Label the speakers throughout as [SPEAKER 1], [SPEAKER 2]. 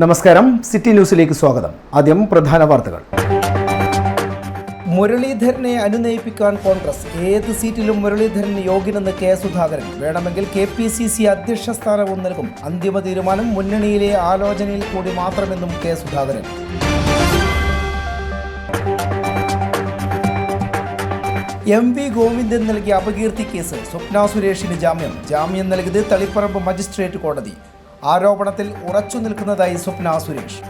[SPEAKER 1] നമസ്കാരം, സിറ്റി ന്യൂസിലേക്ക് സ്വാഗതം. ആദ്യം പ്രധാന വാർത്തകൾ. മുരളീധരനെ അനുനയിപ്പിക്കാൻ കോൺഗ്രസ്. ഏത് സീറ്റിലും മുരളീധരന് യോഗ്യനെന്ന് കെ സുധാകരൻ. വേണമെങ്കിൽ KPCC അധ്യക്ഷ സ്ഥാനവും നൽകും. അന്തിമ തീരുമാനം മുന്നണിയിലെ ആലോചനയിൽ കൂടി മാത്രമെന്നും കെ സുധാകരൻ. MV ഗോവിന്ദൻ നൽകിയ അപകീർത്തി കേസ്. സ്വപ്ന സുരേഷിന് ജാമ്യം നൽകിയത് തളിപ്പറമ്പ് മജിസ്ട്രേറ്റ് കോടതി. ആരോപണത്തിൽ ഉറച്ചു നിൽക്കുന്നതായി സ്വപ്ന സുരേഷ്.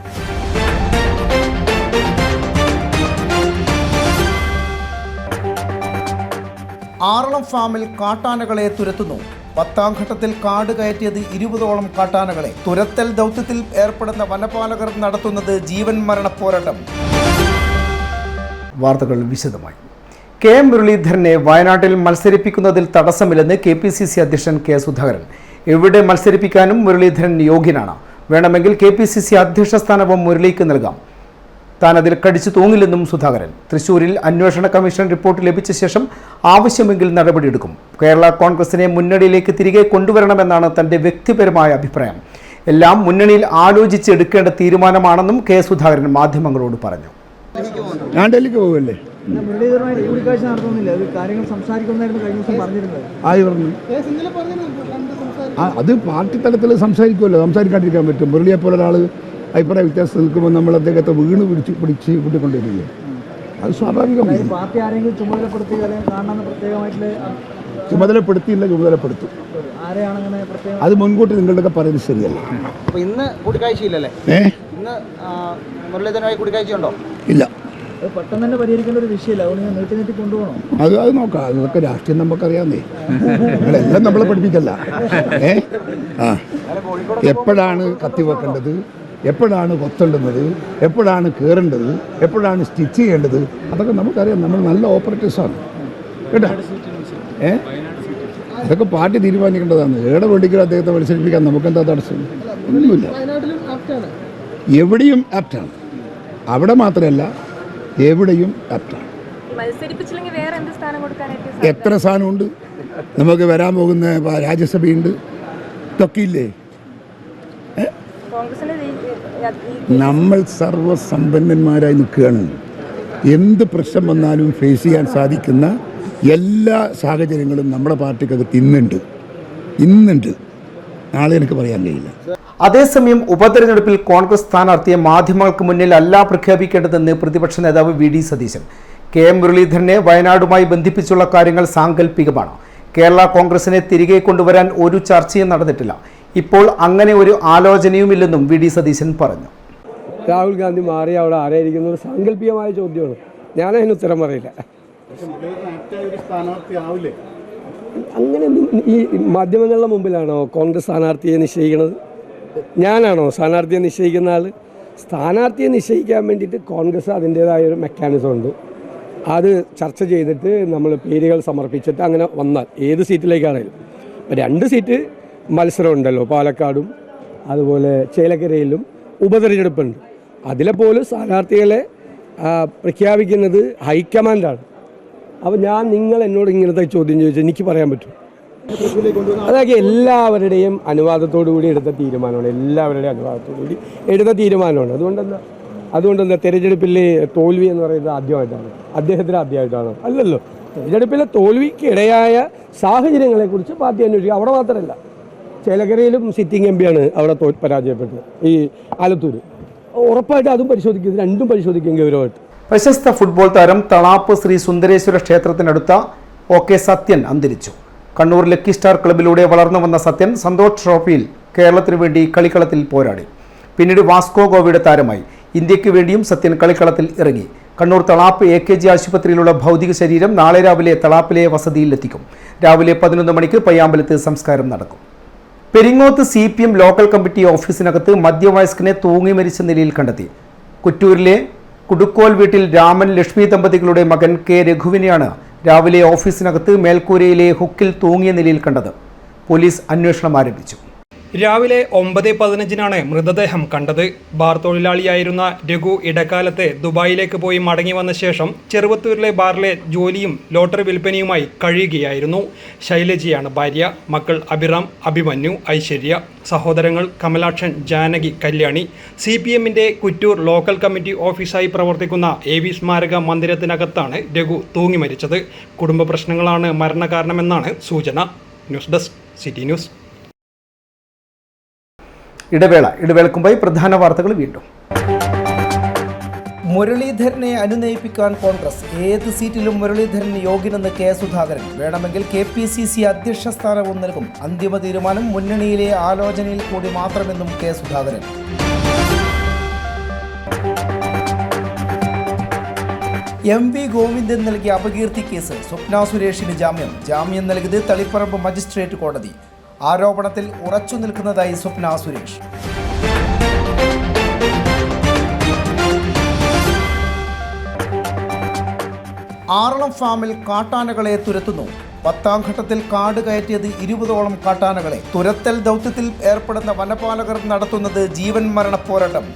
[SPEAKER 1] ആറളം ഫാമിൽ കാട്ടാനകളെ തുരത്തുന്നു. 10ാം ഘട്ടത്തിൽ കാട് കയറ്റിയത് 20ഓളം കാട്ടാനകളെ. തുരത്തൽ ദൗത്യത്തിൽ ഏർപ്പെടുന്ന വനപാലകർ നടത്തുന്നത് ജീവൻ മരണ പോരാട്ടം. വാർത്തകൾ വിശദമായി. KM മുരളീധരനെ വയനാട്ടിൽ മത്സരിപ്പിക്കുന്നതിൽ തടസ്സമില്ലെന്ന് KPCC അധ്യക്ഷൻ കെ സുധാകരൻ. എവിടെ മത്സരിപ്പിക്കാനും മുരളീധരൻ യോഗ്യനാണ്. വേണമെങ്കിൽ KPCC അധ്യക്ഷ സ്ഥാനവും മുരളിക്ക് നൽകാം. താൻ അതിൽ കടിച്ചു തൂങ്ങില്ലെന്നും സുധാകരൻ. തൃശൂരിൽ അന്വേഷണ കമ്മീഷൻ റിപ്പോർട്ട് ലഭിച്ച ശേഷം ആവശ്യമെങ്കിൽ നടപടിയെടുക്കും. കേരള കോൺഗ്രസിനെ മുന്നണിയിലേക്ക് തിരികെ കൊണ്ടുവരണമെന്നാണ് തൻ്റെ വ്യക്തിപരമായ അഭിപ്രായം. എല്ലാം മുന്നണിയിൽ ആലോചിച്ച് എടുക്കേണ്ട തീരുമാനമാണെന്നും കെ സുധാകരൻ മാധ്യമങ്ങളോട് പറഞ്ഞു.
[SPEAKER 2] ഞാൻ ഡൽഹിക്ക് പോകല്ലേ,
[SPEAKER 3] മുരളീധരനുമായിട്ട് കൂടിക്കാഴ്ച നടത്തുന്നില്ല, അത് കാര്യങ്ങൾ സംസാരിക്കുന്നതായിരുന്നു കഴിഞ്ഞ ദിവസം പറഞ്ഞിരുന്നത്.
[SPEAKER 2] ആയി പറഞ്ഞു. അത് പാർട്ടി തലത്തിൽ സംസാരിക്കുമല്ലോ, സംസാരിക്കാണ്ടിരിക്കാൻ പറ്റും. മുരളിയെ പോലെ ഒരാൾ അഭിപ്രായ വ്യത്യാസം നിൽക്കുമ്പോൾ നമ്മൾ അദ്ദേഹത്തെ വീണ് പിടിച്ച് കൂട്ടിക്കൊണ്ടിരിക്കുക, അത് സ്വാഭാവികമായി.
[SPEAKER 3] പാർട്ടി ആരെങ്കിലും ചുമതലപ്പെടുത്തുക അല്ലെങ്കിൽ കാണാൻ പ്രത്യേകമായിട്ട്
[SPEAKER 2] ചുമതലപ്പെടുത്തിയില്ല, ചുമതലപ്പെടുത്തും.
[SPEAKER 3] ആരെയാണ് അങ്ങനെ പ്രത്യേകം?
[SPEAKER 2] അത് മുൻകൂട്ടി നിങ്ങളുടെയൊക്കെ പറയുന്നത് ശരിയല്ല.
[SPEAKER 4] അപ്പോൾ ഇന്ന് കൂടിക്കാഴ്ചയില്ലല്ലേ? ഇന്ന് മുരളീധരനുമായി കൂടിക്കാഴ്ചയുണ്ടോ?
[SPEAKER 2] ഇല്ല,
[SPEAKER 3] അത് പെട്ടെന്ന് തന്നെ പരിഹരിക്കേണ്ട ഒരു വിഷയമല്ല, അതുകൊണ്ട് നീട്ടി കൊണ്ടുപോകണം.
[SPEAKER 2] അത് നോക്കാം. അതൊക്കെ രാഷ്ട്രീയം നമുക്കറിയാമെന്നേ, നിങ്ങളെല്ലാം നമ്മളെ പഠിപ്പിക്കല്ല. എപ്പോഴാണ് കത്തി വെക്കേണ്ടത്, എപ്പോഴാണ് കൊത്തേണ്ടുന്നത്, എപ്പോഴാണ് കയറേണ്ടത്, എപ്പോഴാണ് സ്റ്റിച്ച് ചെയ്യേണ്ടത്, അതൊക്കെ നമുക്കറിയാം. നമ്മൾ നല്ല ഓപ്പറേറ്റേഴ്സാണ് കേട്ടോ. അതൊക്കെ പാർട്ടി തീരുമാനിക്കേണ്ടതാണ്. ഏടെ വേണ്ടിക്കും അദ്ദേഹത്തെ മത്സരിപ്പിക്കാൻ നമുക്കെന്താ തടസ്സം? ഒന്നുമില്ല. എവിടെയും ആപ്റ്റാണ്, അവിടെ മാത്രമല്ല എവിടെയും ആപ്റ്റാണ്. എത്ര സ്ഥാനമുണ്ട് നമുക്ക്? വരാൻ പോകുന്ന രാജ്യസഭയുണ്ട്, തൊക്കിയില്ലേ? നമ്മൾ സർവ്വസമ്പന്നന്മാരായി നിൽക്കുകയാണ്. എന്ത് പ്രശ്നം വന്നാലും ഫേസ് ചെയ്യാൻ സാധിക്കുന്ന എല്ലാ സാഹചര്യങ്ങളും നമ്മുടെ പാർട്ടിക്കകത്ത് ഇന്നുണ്ട്. നാളെ എനിക്ക് പറയാൻ കഴിയില്ല.
[SPEAKER 1] അതേസമയം ഉപതെരഞ്ഞെടുപ്പിൽ കോൺഗ്രസ് സ്ഥാനാർത്ഥിയെ മാധ്യമങ്ങൾക്ക് മുന്നിൽ അല്ല പ്രഖ്യാപിക്കേണ്ടതെന്ന് പ്രതിപക്ഷ നേതാവ് VD സതീശൻ. KM മുരളീധരനെ വയനാടുമായി ബന്ധിപ്പിച്ചുള്ള കാര്യങ്ങൾ സാങ്കല്പികമാണ്. കേരള കോൺഗ്രസിനെ തിരികെ കൊണ്ടുവരാൻ ഒരു ചർച്ചയും നടന്നിട്ടില്ല. ഇപ്പോൾ അങ്ങനെ ഒരു ആലോചനയുമില്ലെന്നും VD സതീശൻ പറഞ്ഞു.
[SPEAKER 5] രാഹുൽ ഗാന്ധി മാറി അവിടെ ആരായിരിക്കുന്ന ഒരു സാങ്കല്പികമായ ചോദ്യമാണ്. ഞാനതിന് ഉത്തരം പറയില്ല. അങ്ങനെ ഈ മാധ്യമങ്ങളുടെ മുമ്പിലാണോ കോൺഗ്രസ് സ്ഥാനാർത്ഥിയെ നിശ്ചയിക്കുന്നത്? ഞാനാണോ സ്ഥാനാർത്ഥിയെ നിശ്ചയിക്കുന്ന ആൾ? സ്ഥാനാർത്ഥിയെ നിശ്ചയിക്കാൻ വേണ്ടിയിട്ട് കോൺഗ്രസ് അതിൻ്റേതായൊരു മെക്കാനിസം ഉണ്ട്. അത് ചർച്ച ചെയ്തിട്ട് നമ്മൾ പേരുകൾ സമർപ്പിച്ചിട്ട് അങ്ങനെ വന്നാൽ ഏത് സീറ്റിലേക്കാണെങ്കിലും 2 സീറ്റ് മത്സരമുണ്ടല്ലോ, പാലക്കാടും അതുപോലെ ചേലക്കരയിലും ഉപതെരഞ്ഞെടുപ്പുണ്ട്. അതിലെ പോലും സ്ഥാനാർത്ഥികളെ പ്രഖ്യാപിക്കുന്നത് ഹൈക്കമാൻഡാണ്. അപ്പോൾ നിങ്ങൾ എന്നോട് ഇങ്ങനത്തെ ചോദ്യം ചോദിച്ചാൽ എനിക്ക് പറയാൻ പറ്റും? അതൊക്കെ എല്ലാവരുടെയും അനുവാദത്തോടു കൂടി എടുത്ത തീരുമാനമാണ്. എല്ലാവരുടെയും അനുവാദത്തോടു കൂടി എടുത്ത തീരുമാനമാണ്. അതുകൊണ്ടെന്താ തെരഞ്ഞെടുപ്പിൽ തോൽവി എന്ന് പറയുന്നത് ആദ്യമായിട്ടാണ്? അദ്ദേഹത്തിന് ആദ്യമായിട്ടാണ്? അല്ലല്ലോ. തെരഞ്ഞെടുപ്പിലെ തോൽവിക്കിടയായ സാഹചര്യങ്ങളെക്കുറിച്ച് പാർട്ടി അന്വേഷിക്കുക. അവിടെ മാത്രമല്ല, ചേലക്കരയിലും സിറ്റിംഗ് MP ആണ് അവിടെ പരാജയപ്പെട്ടത്, ഈ ആലത്തൂർ. ഉറപ്പായിട്ട് അതും പരിശോധിക്കും, രണ്ടും പരിശോധിക്കും ഗൗരവമായിട്ട്.
[SPEAKER 1] പ്രശസ്ത ഫുട്ബോൾ താരം തളാപ്പ് ശ്രീ സുന്ദരേശ്വര ക്ഷേത്രത്തിനടുത്ത OK സത്യൻ അന്തരിച്ചു. കണ്ണൂർ ലക്കി സ്റ്റാർ ക്ലബിലൂടെ വളർന്നു വന്ന സത്യൻ സന്തോഷ് ട്രോഫിയിൽ കേരളത്തിനു വേണ്ടി കളിക്കളത്തിൽ പോരാടി. പിന്നീട് വാസ്കോ ഗോവയുടെ താരമായി. ഇന്ത്യക്ക് വേണ്ടിയും സത്യൻ കളിക്കളത്തിൽ ഇറങ്ങി. കണ്ണൂർ തളാപ്പ് AKG ആശുപത്രിയിലുള്ള ഭൗതിക ശരീരം നാളെ രാവിലെ തളാപ്പിലെ വസതിയിൽ എത്തിക്കും. രാവിലെ 11 മണിക്ക് പയ്യാമ്പലത്ത് സംസ്കാരം നടക്കും. പെരിങ്ങോത്ത് CPM ലോക്കൽ കമ്മിറ്റി ഓഫീസിനകത്ത് മധ്യവയസ്കനെ തൂങ്ങി മരിച്ച നിലയിൽ കണ്ടെത്തി. കുറ്റൂരിലെ കുടുക്കോൽ വീട്ടിൽ രാമൻ ലക്ഷ്മി ദമ്പതികളുടെ മകൻ K രഘുവിനെയാണ് രാവിലെ ഓഫീസിനകത്ത് മേൽക്കൂരയിലെ ഹുക്കിൽ തൂങ്ങിയ നിലയിൽ കണ്ടത്. പോലീസ് അന്വേഷണം ആരംഭിച്ചു.
[SPEAKER 6] രാവിലെ 9:15 മൃതദേഹം കണ്ടത്. ബാർ തൊഴിലാളിയായിരുന്ന രഘു ഇടക്കാലത്തെ ദുബായിലേക്ക് പോയി മടങ്ങി വന്ന ശേഷം ചെറുവത്തൂരിലെ ബാറിലെ ജോലിയും ലോട്ടറി വിൽപ്പനയുമായി കഴിയുകയായിരുന്നു. ശൈലജയാണ് ഭാര്യ. മക്കൾ അഭിറാം, അഭിമന്യു, ഐശ്വര്യ. സഹോദരങ്ങൾ കമലാക്ഷൻ, ജാനകി, കല്യാണി. CPMന്റെ കുറ്റൂർ ലോക്കൽ കമ്മിറ്റി ഓഫീസായി പ്രവർത്തിക്കുന്ന AV സ്മാരക മന്ദിരത്തിനകത്താണ് രഘു തൂങ്ങി മരിച്ചത്. കുടുംബ പ്രശ്നങ്ങളാണ് മരണകാരണമെന്നാണ് സൂചന. News desk city news.
[SPEAKER 1] ഇടവേളക്കുമ്പായി പ്രധാന വാർത്തകൾ വീണ്ടും. മുരളീധരനെ അനുനയിപ്പിക്കാൻ കോൺഗ്രസ്. ഏത് സീറ്റിലും മുരളീധരൻ യോഗ്യനെന്ന് കെ സുധാകരൻ. വേണമെങ്കിൽ KPCC അധ്യക്ഷ സ്ഥാനവും നൽകും. അന്തിമ തീരുമാനം മുന്നണിയിലെ ആലോചനയിൽ കൂടി മാത്രമെന്നും കെ സുധാകരൻ. MV ഗോവിന്ദൻ നൽകിയ അപകീർത്തി കേസ്. സ്വപ്ന സുരേഷിന് ജാമ്യം നൽകിയത് തളിപ്പറമ്പ് മജിസ്ട്രേറ്റ് കോടതി. ആരോപണത്തിൽ ഉറച്ചു നിൽക്കുന്നതായി സ്വപ്ന സുരേഷ്. ആറളം ഫാമിൽ കാട്ടാനകളെ തുരത്തുന്നു. 10ാം ഘട്ടത്തിൽ കാട് കയറ്റിയത് 20ഓളം കാട്ടാനകളെ. തുരത്തൽ ദൗത്യത്തിൽ ഏർപ്പെടുന്ന വനപാലകർ നടത്തുന്നത് ജീവൻ മരണ പോരാട്ടം.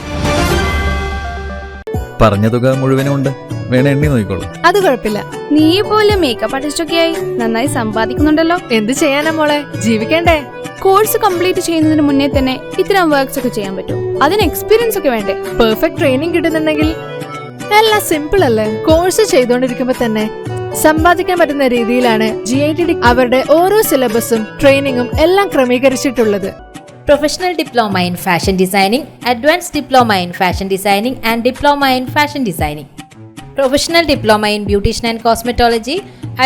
[SPEAKER 7] പറഞ്ഞ തുക മുഴുവനുണ്ട്, വേണ എണ്ണി നോക്കിക്കോളൂ.
[SPEAKER 8] അത് കുഴപ്പമില്ല. നീ പോലെ മേക്കപ്പ് ആർട്ടിസ്റ്റ് ആയി നന്നായി സമ്പാദിക്കുന്നുണ്ടല്ലോ.
[SPEAKER 9] എന്ത് ചെയ്യാനാ മോളെ, ജീവിക്കണ്ടേ?
[SPEAKER 8] കോഴ്സ് കംപ്ലീറ്റ് ചെയ്യുന്നതിന് മുന്നേ തന്നെ ഇത്തരം വർക്ക്സ് ഒക്കെ ചെയ്യാൻ പറ്റും. അതിന് എക്സ്പീരിയൻസ് ഒക്കെ വേണ്ടേ?
[SPEAKER 9] പെർഫെക്റ്റ് ട്രെയിനിങ് കിട്ടുന്നുണ്ടെങ്കിൽ എല്ലാം സിമ്പിൾ അല്ലേ? കോഴ്സ് ചെയ്തുകൊണ്ടിരിക്കുമ്പോ തന്നെ സമ്പാദിക്കാൻ പറ്റുന്ന രീതിയിലാണ് GITD അവരുടെ ഓരോ സിലബസും ട്രെയിനിങ്ങും എല്ലാം ക്രമീകരിച്ചിട്ടുള്ളത്.
[SPEAKER 10] Professional Diploma in Fashion Designing, Advanced Diploma in Fashion Designing and Diploma in Fashion Designing. Professional Diploma in Beautician and Cosmetology,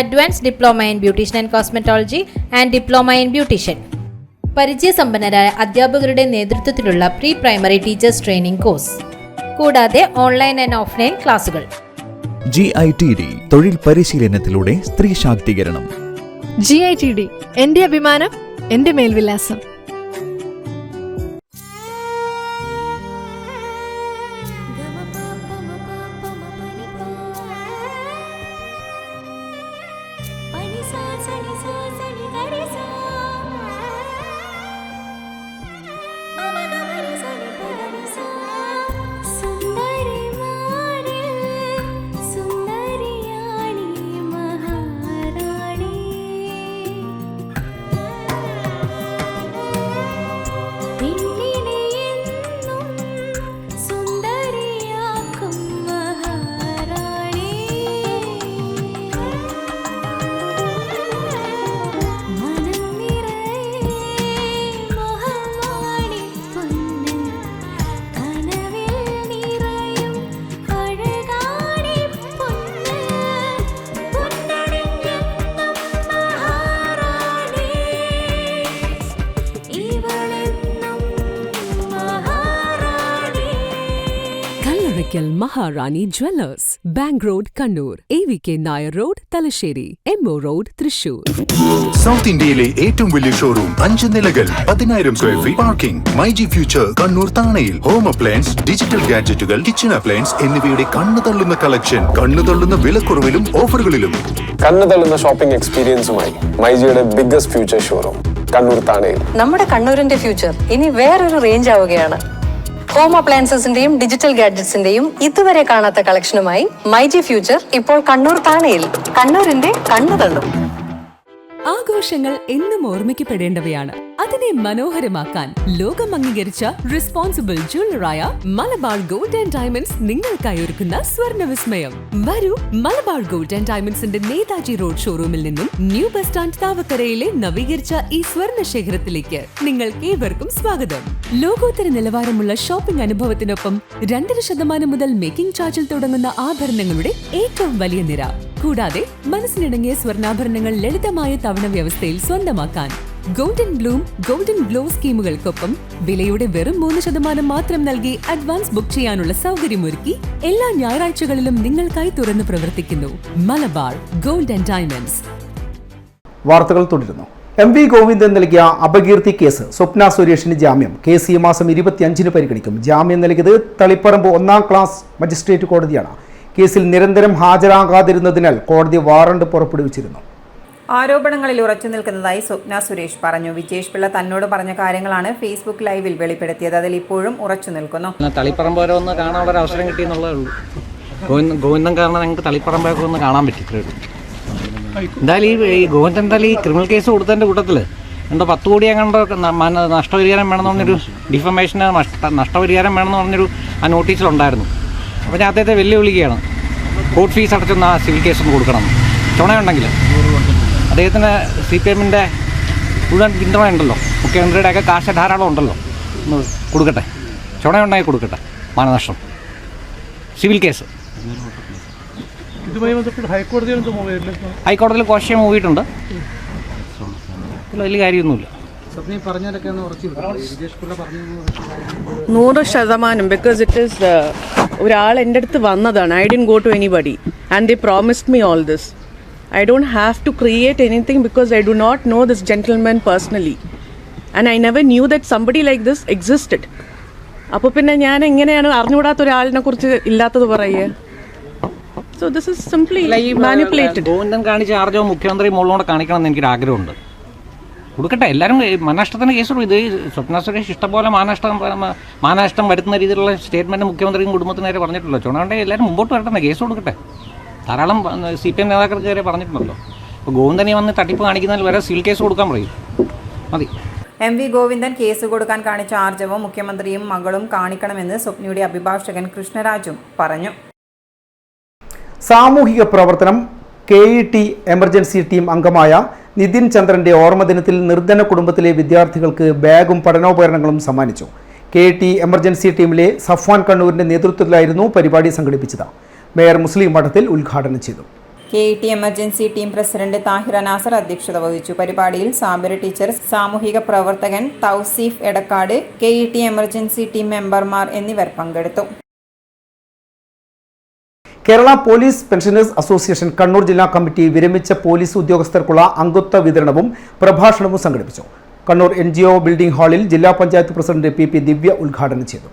[SPEAKER 10] Advanced Diploma in Beautician and Cosmetology and Diploma in Beautician. പരിചയസമ്പന്നരായ അധ്യാപകരുടെ നേതൃത്വത്തിലുള്ള pre primary teachers training course, കൂടാതെ online and offline ക്ലാസുകൾ.
[SPEAKER 7] GITD തൊഴിൽ പരിശീലനത്തിലൂടെ സ്ത്രീ ശാക്തീകരണം.
[SPEAKER 9] GITD എന്റെ അഭിമാനം, എന്റെ മേൽവിലാസം.
[SPEAKER 11] Maharani jewellers, bank road, Kannur. AVK Nair road, Thalassery. MO road, Thrissur.
[SPEAKER 12] South ഇന്ത്യയിലെ ഏറ്റവും വലിയ ഷോറൂം, 5 നിലകൾ, 10,000 square feet parking. MyG future Kannur താണയിൽ. ഹോം അപ്ലയൻസ്, ഡിജിറ്റൽ ഗാഡ്ജറ്റുകൾ, കിച്ചൺ അപ്ലയൻസ് എന്നിവയുടെ കണ്ണു തള്ളുന്ന കളക്ഷൻ, കണ്ണു തള്ളുന്ന വിലക്കുറവിലും ഓഫറുകളിലും.
[SPEAKER 13] കണ്ണു തള്ളുന്ന ഷോപ്പിംഗ് എക്സ്പീരിയൻസുമായി MyGയുടെ ബിഗ്ഗസ്റ്റ് ഫ്യൂച്ചർ ഷോറൂം കണ്ണൂർ താണയിൽ.
[SPEAKER 14] നമ്മുടെ കണ്ണൂരിന്റെ ഫ്യൂച്ചർ ഇനി വേറൊരു റേഞ്ച് ആവുകയാണ്. ഹോം അപ്ലയൻസസിന്റെയും ഡിജിറ്റൽ ഗാഡ്ജറ്റ്സിന്റെയും ഇതുവരെ കാണാത്ത കളക്ഷനുമായി MyG ഫ്യൂച്ചർ ഇപ്പോൾ കണ്ണൂർ താണയിൽ. കണ്ണൂരിന്റെ കണ്ണു തള്ളും.
[SPEAKER 11] ആഘോഷങ്ങൾ എന്നും ഓർമ്മിക്കപ്പെടേണ്ടവയാണ്. അതിനെ മനോഹരമാക്കാൻ ലോകം അംഗീകരിച്ച റെസ്പോൺസിബിൾ ജ്വല്ലറായ മലബാർ ഗോൾഡ് ആൻഡ് ഡയമണ്ട്സ് നിങ്ങൾക്കായി ഒരുക്കുന്ന സ്വർണ്ണ വിസ്മയം. വരൂ, മലബാർ ഗോൾഡ് ആൻഡ് ഡയമണ്ട്സിന്റെ നേതാജി റോഡ് ഷോറൂമിൽ നിന്നും ന്യൂ ബസ് സ്റ്റാൻഡ് താവക്കരയിലെ നവീകരിച്ച ഈ സ്വർണ്ണ ശേഖരത്തിലേക്ക് നിങ്ങൾക്ക് ഏവർക്കും സ്വാഗതം. ലോകോത്തര നിലവാരമുള്ള ഷോപ്പിംഗ് അനുഭവത്തിനൊപ്പം 2% മുതൽ മേക്കിംഗ് ചാർജിൽ തുടങ്ങുന്ന ആഭരണങ്ങളുടെ ഏറ്റവും വലിയ നിര. കൂടാതെ മനസ്സിനിണങ്ങിയ സ്വർണ്ണാഭരണങ്ങൾ ലളിതമായ തവണ വ്യവസ്ഥയിൽ സ്വന്തമാക്കാൻ ഗോൾഡൻ ബ്ലൂം, ഗോൾഡൻ ഗ്ലോ സ്കീമുകൾക്കൊപ്പം വിലയുടെ വെറും 3% മാത്രം നൽകി അഡ്വാൻസ് ബുക്ക് ചെയ്യാനുള്ള സൗകര്യമൊരുക്കി എല്ലാ ഞായറാഴ്ചകളിലും നിങ്ങൾക്കായി തുറന്നു പ്രവർത്തിക്കുന്നു മലബാർ ഗോൾഡ് ആൻഡ് ഡയമണ്ട്സ്.
[SPEAKER 1] വാർത്തകൾ തുടരുന്നു. MV ഗോവിന്ദൻ നൽകിയ അപകീർത്തി കേസ്. സ്വപ്ന സുരേഷിന് ജാമ്യം. കേസ് ഈ മാസം 25-ന് പരിഗണിക്കും. ജാമ്യം നൽകിയത് തളിപ്പറമ്പ് 1ാം ക്ലാസ് മജിസ്ട്രേറ്റ് കോടതിയാണ്. കേസിൽ നിരന്തരം ഹാജരാകാതിരുന്നതിനാൽ കോടതി വാറണ്ട് പുറപ്പെടുവിച്ചിരുന്നു.
[SPEAKER 15] ആരോപണങ്ങളിൽ ഉറച്ചു നിൽക്കുന്നതായി സ്വപ്ന സുരേഷ് പറഞ്ഞു. വിജേഷ് പിള്ള തന്നോട് പറഞ്ഞ കാര്യങ്ങളാണ് ഫേസ്ബുക്ക് ലൈവിൽ വെളിപ്പെടുത്തിയത്. അതിൽ ഇപ്പോഴും ഉറച്ചു നിൽക്കുന്നു.
[SPEAKER 16] തളിപ്പറമ്പ് വരെ ഒന്ന് കാണാനുള്ള അവസരം കിട്ടിയെന്നുള്ളതേ ഉള്ളൂ. ഗോവിന്ദൻ കാരണം ഞങ്ങൾക്ക് തളിപ്പറമ്പൊക്കെ ഒന്ന് കാണാൻ പറ്റി. എന്തായാലും ഈ ഗോവിന്ദൻ എന്തായാലും ഈ ക്രിമിനൽ കേസ് കൊടുത്തതിൻ്റെ കൂട്ടത്തിൽ എന്തോ 10 കോടി അങ്ങോട്ട് നഷ്ടപരിഹാരം വേണമെന്ന് പറഞ്ഞൊരു ഡിഫമേഷന് നഷ്ടപരിഹാരം വേണമെന്ന് പറഞ്ഞൊരു ആ നോട്ടീസിലുണ്ടായിരുന്നു. അപ്പോൾ ഞാൻ അദ്ദേഹത്തെ വെല്ലുവിളിക്കുകയാണ്, കോർട്ട് ഫീസ് അടച്ചൊന്ന് ആ സിവിൽ കേസ് ഒന്ന് കൊടുക്കണം. ചുണയുണ്ടെങ്കിൽ അദ്ദേഹത്തിന് CPM-ൻ്റെ മുഴുവൻ പിന്തുണയുണ്ടല്ലോ, മുഖ്യമന്ത്രിയുടെയൊക്കെ കാശ് ധാരാളം ഉണ്ടല്ലോ, ഒന്ന് കൊടുക്കട്ടെ. ചുണയുണ്ടെങ്കിൽ കൊടുക്കട്ടെ. മാനനഷ്ടം സിവിൽ കേസ് ഹൈക്കോടതിയിൽ കോശം പോയിട്ടുണ്ട്. ഇതിൽ വലിയ കാര്യമൊന്നുമില്ല.
[SPEAKER 17] 100%, ബിക്കോസ് ഇറ്റ് ഈസ് ഒരാൾ എൻ്റെ അടുത്ത് വന്നതാണ്. I didn't go to anybody and they promised me all this. I don't have to create anything because I do not know this gentleman personally. And I never knew that somebody like this existed. അപ്പോൾ പിന്നെ ഞാൻ എങ്ങനെയാണ് അറിഞ്ഞുകൂടാത്ത ഒരാളിനെ കുറിച്ച് ഇല്ലാത്തത് പറയുക? So this is simply manipulated.
[SPEAKER 16] Govindan കാണിച്ച ആർജവം മുഖ്യമന്ത്രി മുകളിലൂടെ കാണിക്കണം എന്ന് എനിക്കൊരു ആഗ്രഹമുണ്ട്. കൊടുക്കട്ടെ. എല്ലാവരും മാനനഷ്ടത്തിന് കേസ് കൊടുക്കും. ഇത് സ്വപ്ന സുരേഷ് ഇഷ്ടംപോലെ മാനനഷ്ടം വരുത്തുന്ന രീതിയിലുള്ള സ്റ്റേറ്റ്മെൻറ്റ് മുഖ്യമന്ത്രിയും കുടുംബത്തിന് നേരെ പറഞ്ഞിട്ടുള്ളൂ. ചുണയുണ്ടെങ്കിൽ എല്ലാവരും മുമ്പോട്ട് വരട്ടെ, കേസ് കൊടുക്കട്ടെ. ധാരാളം CPM നേതാക്കൾക്ക് വരെ പറഞ്ഞിട്ടുണ്ടല്ലോ. അപ്പോൾ ഗോവിന്ദനെ വന്ന് തട്ടിപ്പ് കാണിക്കുന്നതിൽ വരെ സിവിൽ കേസ് കൊടുക്കാൻ പറയും. മതി.
[SPEAKER 15] MV ഗോവിന്ദൻ കേസ് കൊടുക്കാൻ കാണിച്ച ആർജവം മുഖ്യമന്ത്രിയും മകളും കാണിക്കണമെന്ന് സ്വപ്നയുടെ അഭിഭാഷകൻ കൃഷ്ണരാജും പറഞ്ഞു.
[SPEAKER 1] സാമൂഹിക പ്രവർത്തനം KET എമർജൻസി ടീം അംഗമായ നിതിൻ ചന്ദ്രന്റെ ഓർമ്മദിനത്തിൽ നിർധന കുടുംബത്തിലെ വിദ്യാർത്ഥികൾക്ക് ബാഗും പഠനോപകരണങ്ങളും സമ്മാനിച്ചു. KET എമർജൻസി ടീമിലെ സഫ്വാൻ കണ്ണൂരിന്റെ നേതൃത്വത്തിലായിരുന്നു പരിപാടി സംഘടിപ്പിച്ചത്. മേയർ മുസ്ലിം മഠത്തിൽ ഉദ്ഘാടനം ചെയ്തു.
[SPEAKER 15] KET emergency team president Thahira Nasar അധ്യക്ഷത വഹിച്ചു. പരിപാടിയിൽ സാബിറ ടീച്ചർ, സാമൂഹിക പ്രവർത്തകൻ Thouseef Edakkad, KET emergency team മെമ്പർമാർ എന്നിവർ പങ്കെടുത്തു.
[SPEAKER 1] Kerala police pensioners association Kannur ജില്ലാ കമ്മിറ്റി വിരമിച്ച പോലീസ് ഉദ്യോഗസ്ഥർക്കുള്ള അംഗത്വ വിതരണവും പ്രഭാഷണവും സംഘടിപ്പിച്ചു. കണ്ണൂർ NGO ബിൽഡിംഗ് ഹാളിൽ ജില്ലാ പഞ്ചായത്ത് പ്രസിഡന്റ് PP ദിവ്യ ഉദ്ഘാടനം ചെയ്തു.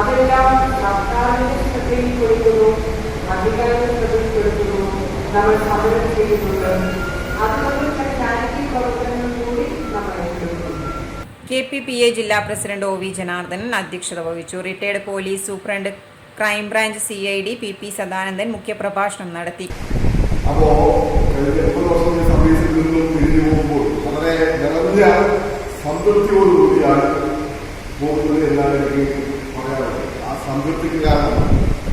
[SPEAKER 18] അതെല്ലാം സർക്കാരിന്റെ ശ്രദ്ധയിൽ കൊടുക്കുന്നു, അധികാരികളുടെ ശ്രദ്ധയിൽ കൊടുക്കുന്നു, നമ്മൾ സമരം ചെയ്യുന്നുണ്ട്. അതുകൊണ്ടുള്ള ചാരിറ്റി പ്രവർത്തനങ്ങൾ കൂടി നമ്മൾ ഏറ്റെടുക്കുന്നു.
[SPEAKER 15] KPPA ജില്ലാ പ്രസിഡന്റ് OV ജനാർദ്ദനൻ അധ്യക്ഷത വഹിച്ചു. Retired police superintendent crime branch CID PP Sadanandan മുഖ്യപ്രഭാഷണം നടത്തി.
[SPEAKER 19] അപ്പോൾ 30 വർഷത്തെ സർവീസിൽ നിന്നും പിരിഞ്ഞു പോകുമ്പോൾ വളരെ നിറഞ്ഞ സംതൃപ്തിയോടുകൂടിയാണ് പോകുന്നത് എന്നാണ് എനിക്ക് പറയാറുള്ളത്. ആ സംതൃപ്തിക്ക് കാരണം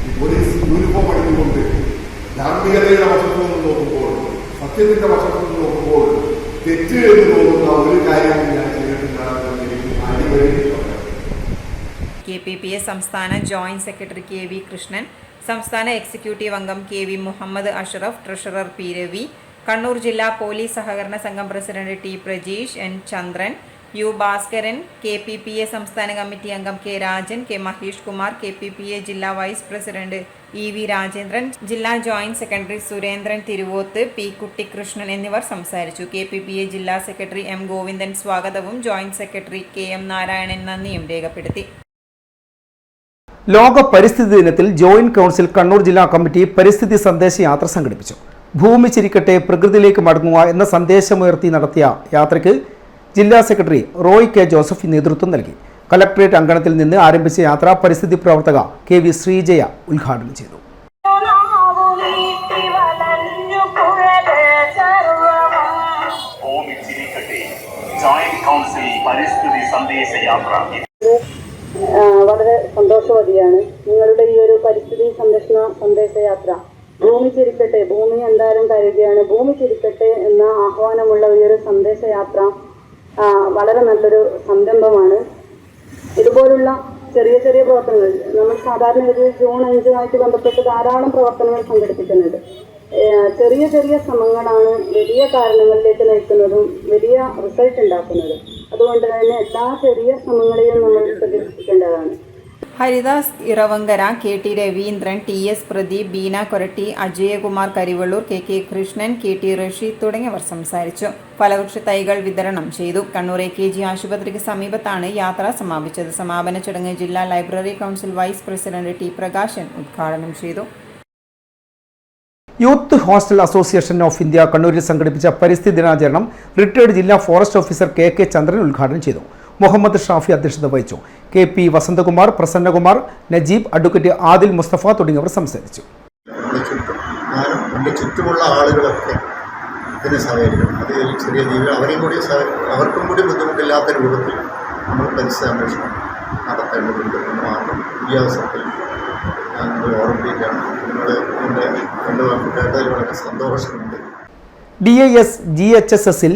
[SPEAKER 19] ഈ പോലീസ് യൂണിഫോം അണിഞ്ഞുകൊണ്ട് ധാർമ്മികതയുടെ വശത്തു നിന്ന് നോക്കുമ്പോൾ, സത്യത്തിന്റെ വശത്തു നിന്ന് നോക്കുമ്പോൾ തെറ്റ് എന്ന് തോന്നുന്ന ഒരു കാര്യവും ഞാൻ ചെയ്തിട്ടുണ്ടാകുന്ന എനിക്ക് അടിവഴി പറയാം.
[SPEAKER 15] KPPA സംസ്ഥാന ജോയിന്റ് സെക്രട്ടറി KV കൃഷ്ണൻ, സംസ്ഥാന എക്സിക്യൂട്ടീവ് അംഗം KV Muhammad Ashraf, treasurer P Ravi, Kannur ജില്ലാ പോലീസ് സഹകരണ സംഘം president T Prajeesh, N Chandran, U Bhaskaran, KPPA സംസ്ഥാന കമ്മിറ്റി അംഗം K Rajan, K Mahesh Kumar, KPPA ജില്ലാ വൈസ് പ്രസിഡന്റ് EV രാജേന്ദ്രൻ, ജില്ലാ joint secretary Surendran Thiruvoth, P Kuttikrishnan എന്നിവർ സംസാരിച്ചു. KPPA ജില്ലാ സെക്രട്ടറി M ഗോവിന്ദൻ സ്വാഗതവും ജോയിന്റ് സെക്രട്ടറി KM നാരായണൻ നന്ദിയും രേഖപ്പെടുത്തി.
[SPEAKER 1] ലോക പരിസ്ഥിതി ദിനത്തിൽ ജോയിന്റ് കൗൺസിൽ കണ്ണൂർ ജില്ലാ കമ്മിറ്റി പരിസ്ഥിതി സന്ദേശയാത്ര സംഘടിപ്പിച്ചു. ഭൂമി ചിരിക്കട്ടെ, പ്രകൃതിയിലേക്ക് മടങ്ങുക എന്ന സന്ദേശമുയർത്തി നടത്തിയ യാത്രയ്ക്ക് ജില്ലാ സെക്രട്ടറി റോയ് K ജോസഫ് നേതൃത്വം നൽകി. കലക്ടറേറ്റ് അങ്കണത്തിൽ നിന്ന് ആരംഭിച്ച യാത്ര പരിസ്ഥിതി പ്രവർത്തക KV ശ്രീജയ ഉദ്ഘാടനം ചെയ്തു.
[SPEAKER 18] വളരെ സന്തോഷവതിയാണ്. നിങ്ങളുടെ ഈ ഒരു പരിസ്ഥിതി സംരക്ഷണ സന്ദേശയാത്ര ഭൂമി ചിരിക്കട്ടെ, ഭൂമി എന്തായാലും കരുതുകയാണ്, ഭൂമി ചിരിക്കട്ടെ എന്ന ആഹ്വാനമുള്ള ഈ ഒരു സന്ദേശയാത്ര വളരെ നല്ലൊരു സംരംഭമാണ്. ഇതുപോലുള്ള ചെറിയ ചെറിയ പ്രവർത്തനങ്ങൾ നമ്മൾ സാധാരണ ഒരു ജൂൺ 5-ആയിട്ട് ബന്ധപ്പെട്ട് ധാരാളം പ്രവർത്തനങ്ങൾ സംഘടിപ്പിക്കുന്നുണ്ട്. ചെറിയ ചെറിയ ശ്രമങ്ങളാണ് വലിയ കാരണങ്ങളിലേക്ക് നയിക്കുന്നതും വലിയ റിസൾട്ട് ഉണ്ടാക്കുന്നതും. അതുകൊണ്ട് തന്നെ എല്ലാ ചെറിയ ശ്രമങ്ങളെയും നമ്മൾ പ്രകീർത്തിക്കേണ്ടതാണ്.
[SPEAKER 15] Haridas Iravankara, K T Raveendran, T S Pradeep, Beena Koratty, Ajayakumar Karivellur, K K Krishnan, K T Rasheed തുടങ്ങിയവർ സംസാരിച്ചു. ഫലവൃക്ഷ തൈകൾ വിതരണം ചെയ്തു. കണ്ണൂർ AKG ആശുപത്രിക്ക് സമീപത്താണ് യാത്ര സമാപിച്ചത്. സമാപന ചടങ്ങ് ജില്ലാ library council vice president T Prakashan ഉദ്ഘാടനം ചെയ്തു.
[SPEAKER 1] Youth hostel association of India കണ്ണൂരിൽ സംഘടിപ്പിച്ച പരിസ്ഥിതി ദിനാചരണം റിട്ടയർഡ് ജില്ലാ ഫോറസ്റ്റ് ഓഫീസർ KK ചന്ദ്രൻ ഉദ്ഘാടനം ചെയ്തു. മുഹമ്മദ് ഷാഫി അധ്യക്ഷത വഹിച്ചു. KP വസന്തകുമാർ, പ്രസന്നകുമാർ, നജീബ്, അഡ്വക്കേറ്റ് ആദിൽ മുസ്തഫ തുടങ്ങിയവർ സംസാരിച്ചു.
[SPEAKER 20] എൻ്റെ ചുറ്റുമുള്ള ആളുകളൊക്കെ ഇതിനെ സഹകരിക്കണം. അത് ചെറിയ ജീവികൾ അവർക്കും കൂടി ബുദ്ധിമുട്ടില്ലാത്ത രൂപത്തിൽ നമ്മൾ പരിസ്ഥിതി സംരക്ഷണം നടത്തേണ്ടതുണ്ട് എന്ന് മാത്രം ഈ അവസരത്തിൽ ഞാൻ ഓർമ്മിപ്പിക്കുകയാണ്. നിങ്ങൾ എൻ്റെ രണ്ട് വാക്ക് കേട്ടതിൽ വളരെ സന്തോഷമുണ്ട്.
[SPEAKER 1] DIS GHSSൽ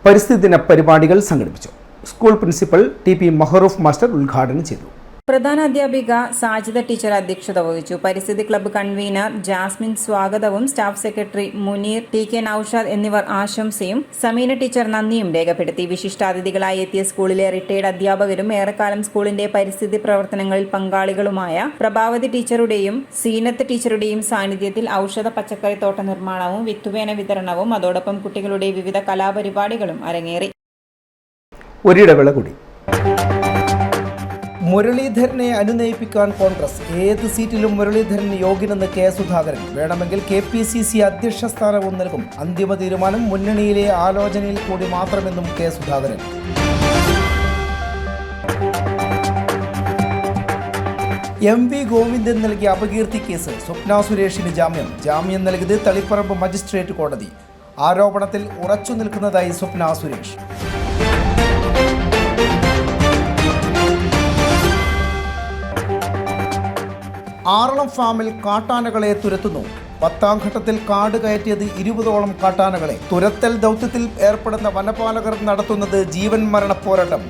[SPEAKER 1] പരിസ്ഥിതി ദിന പരിപാടികൾ സംഘടിപ്പിച്ചു. School principal TP Mahroof master ഉദ്ഘാടനം ചെയ്തു.
[SPEAKER 15] പ്രധാന അധ്യാപിക സാജിദ ടീച്ചർ അധ്യക്ഷത വഹിച്ചു. പരിസ്ഥിതി ക്ലബ്ബ് കൺവീനർ ജാസ്മിൻ സ്വാഗതവും staff secretary Muneer, TK Noushad എന്നിവർ ആശംസയും സമീന ടീച്ചർ നന്ദിയും രേഖപ്പെടുത്തി. വിശിഷ്ടാതിഥികളായി എത്തിയ സ്കൂളിലെ റിട്ടയർഡ് അധ്യാപകരും ഏറെക്കാലം സ്കൂളിന്റെ പരിസ്ഥിതി പ്രവർത്തനങ്ങളിൽ പങ്കാളികളുമായ പ്രഭാവതി ടീച്ചറുടെയും സീനത്ത് ടീച്ചറുടെയും സാന്നിധ്യത്തിൽ ഔഷധ പച്ചക്കറി തോട്ട നിർമ്മാണവും വിത്തുവേന വിതരണവും അതോടൊപ്പം കുട്ടികളുടെ വിവിധ കലാപരിപാടികളും അരങ്ങേറി.
[SPEAKER 1] ഒരിടവേള കൂടി. മുരളീധരനെ അനുനയിപ്പിക്കാൻ കോൺഗ്രസ്. ഏത് സീറ്റിലും മുരളീധരൻ യോഗ്യനെന്ന് K സുധാകരൻ. വേണമെങ്കിൽ KPCC അധ്യക്ഷ സ്ഥാനവും നൽകും. അന്തിമ തീരുമാനം മുന്നണിയിലെ ആലോചനയിൽ കൂടി മാത്രമെന്നും K സുധാകരൻ. MV ഗോവിന്ദൻ നൽകിയ അപകീർത്തി കേസ്. സ്വപ്ന സുരേഷിന് ജാമ്യം നൽകിയത് തളിപ്പറമ്പ് മജിസ്ട്രേറ്റ് കോടതി. ആരോപണത്തിൽ ഉറച്ചു നിൽക്കുന്നതായി സ്വപ്ന സുരേഷ്. ആറളം ഫാമിൽ കാട്ടാനകളെ തുരത്തുന്നു. 10ാം ഘട്ടത്തിൽ കാട് കയറ്റിയത് 20ഓളം കാട്ടാനകളെ. തുരത്തൽ ദൗത്യത്തിൽ ഏർപ്പെടുന്ന വനപാലകർ നടത്തുന്നത് ജീവൻ മരണ പോരാട്ടം.